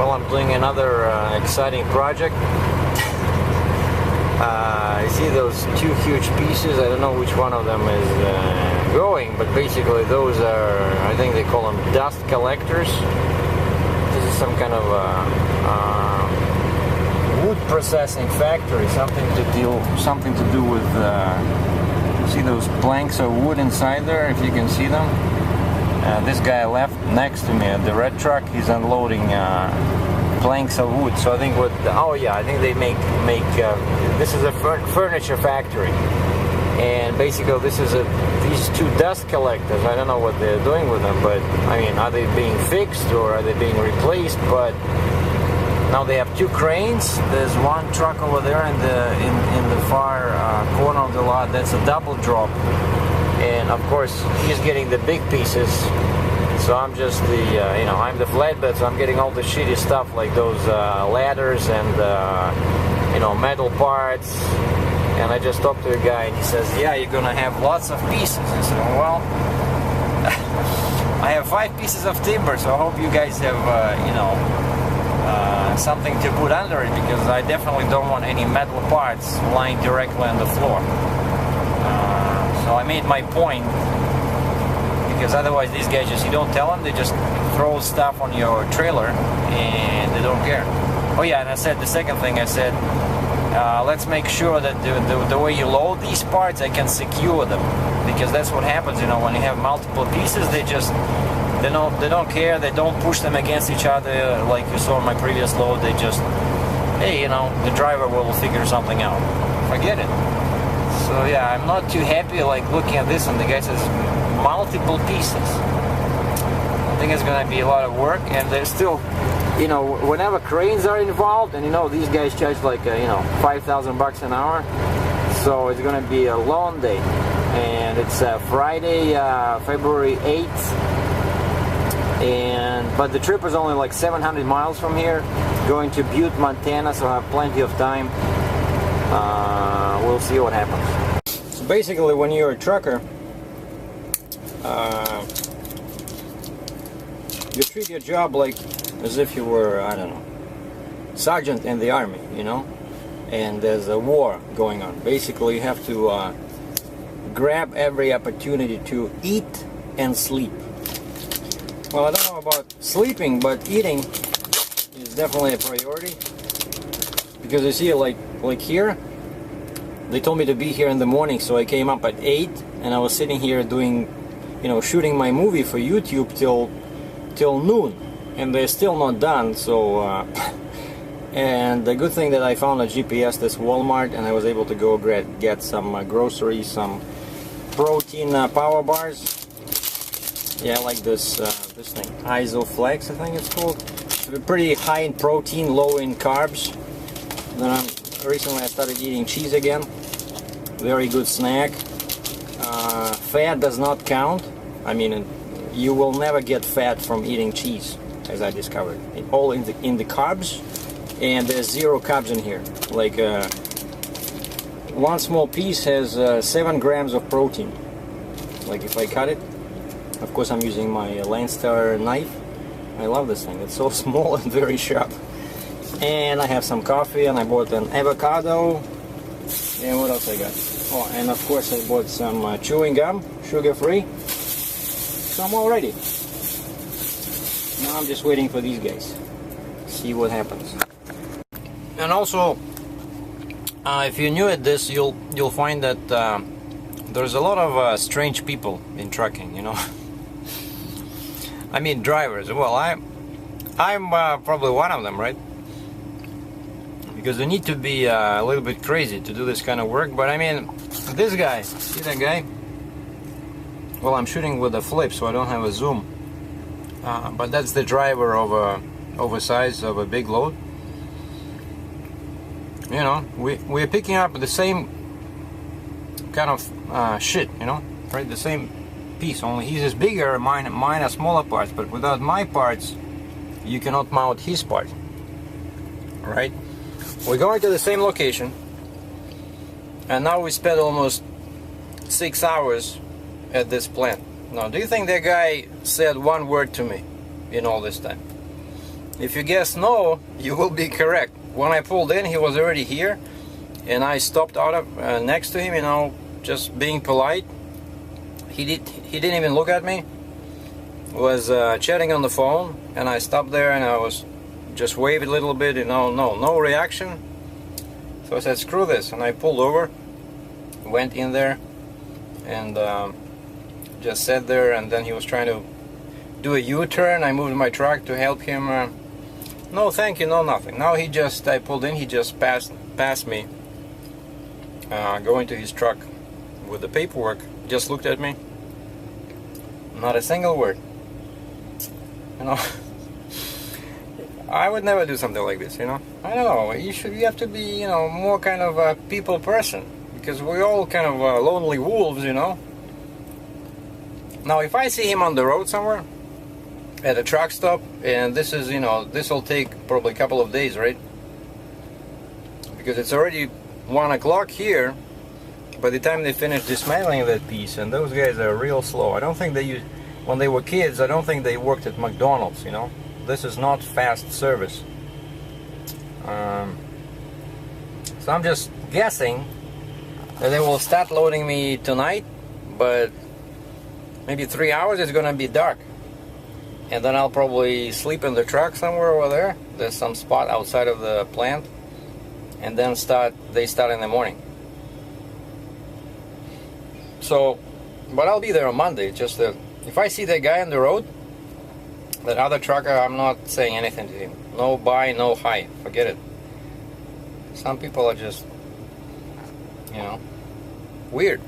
Well, I'm doing another exciting project. I see those two huge pieces. I don't know which one of them is going, but basically those are, I think they call them dust collectors. This is some kind of wood processing factory, something to do with see those planks of wood inside there, if you can see them. This guy left next to me at the red truck, he's unloading planks of wood. So I think what, oh yeah, I think they make this is a furniture factory, and basically this is these two dust collectors. I don't know what they're doing with them, but I mean, are they being fixed or are they being replaced? But now they have two cranes. There's one truck over there in the far corner of the lot. That's a double drop, and of course he's getting the big pieces. So I'm just the, I'm the flatbed, so I'm getting all the shitty stuff like those ladders and, metal parts. And I just talked to a guy and he says, yeah, you're gonna have lots of pieces. I said, well, I have 5 pieces of timber, so I hope you guys have, something to put under it, because I definitely don't want any metal parts lying directly on the floor. So I made my point. Because otherwise these guys just, you don't tell them, they just throw stuff on your trailer and they don't care. Oh yeah, and I said the second thing, I said, let's make sure that the way you load these parts, I can secure them. Because that's what happens, when you have multiple pieces, they don't care, they don't push them against each other like you saw on my previous load. They just, hey, the driver will figure something out. Forget it. So yeah, I'm not too happy like looking at this, and the guy says multiple pieces. I think it's gonna be a lot of work, and there's still, whenever cranes are involved, and these guys charge like $5,000 an hour, so it's gonna be a long day. And it's Friday, February 8th, but the trip is only like 700 miles from here, going to Butte, Montana, so I have plenty of time. We'll see what happens. So basically, when you're a trucker, you treat your job like as if you were, I don't know, sergeant in the army, and there's a war going on. Basically, you have to grab every opportunity to eat and sleep. Well, I don't know about sleeping, but eating is definitely a priority, because you see, like here, they told me to be here in the morning, so I came up at 8, and I was sitting here doing, shooting my movie for YouTube till noon, and they're still not done. So and the good thing that I found a GPS, this Walmart, and I was able to go get some groceries, some protein power bars. Yeah, like this thing, Isoflex, I think it's called. It's pretty high in protein, low in carbs. Then recently I started eating cheese again. Very good snack. Fat does not count. I mean, you will never get fat from eating cheese, as I discovered. All in the carbs, and there's 0 carbs in here. Like one small piece has 7 grams of protein. Like if I cut it, of course I'm using my Landstar knife. I love this thing. It's so small and very sharp. And I have some coffee, and I bought an avocado. And what else I got? Oh, and of course I bought some chewing gum, sugar-free. So I'm all ready. Now I'm just waiting for these guys. See what happens. And also, if you're new at this, you'll find that there's a lot of strange people in trucking. I mean, drivers. Well, I'm probably one of them, right? Because they need to be a little bit crazy to do this kind of work. But I mean, this guy, see that guy? Well, I'm shooting with a flip, so I don't have a zoom. But that's the driver of a oversized of a big load. We're picking up the same kind of shit, right? The same piece, only his is bigger, mine are smaller parts. But without my parts, you cannot mount his part, right? We're going to the same location, and now we spent almost 6 hours at this plant. Now, do you think that guy said one word to me in all this time? If you guess no, you will be correct. When I pulled in, he was already here, and I stopped out of next to him, you know, just being polite. He didn't even look at me. Was chatting on the phone, and I stopped there and I was just waved a little bit, you know, no reaction. So I said, screw this, and I pulled over, went in there, and just sat there. And then he was trying to do a U-turn. I moved my truck to help him. No, thank you, no, nothing. Now I pulled in, he just passed me, going to his truck with the paperwork. Just looked at me. Not a single word. You know, I would never do something like this, you know. I don't know, you have to be, you know, more kind of a people person, because we're all kind of lonely wolves, you know. Now, if I see him on the road somewhere, at a truck stop, and this is, you know, this will take probably a couple of days, right? Because it's already 1 o'clock here. By the time they finish dismantling that piece, and those guys are real slow. I don't think they used, when they were kids, I don't think they worked at McDonald's, you know. This is not fast service. So I'm just guessing that they will start loading me tonight, but maybe 3 hours it's gonna be dark. And then I'll probably sleep in the truck somewhere over there. There's some spot outside of the plant. And then they start in the morning. So, but I'll be there on Monday. Just that if I see that guy on the road, that other trucker, I'm not saying anything to him. No bye, no hi. Forget it. Some people are just, you know, weird.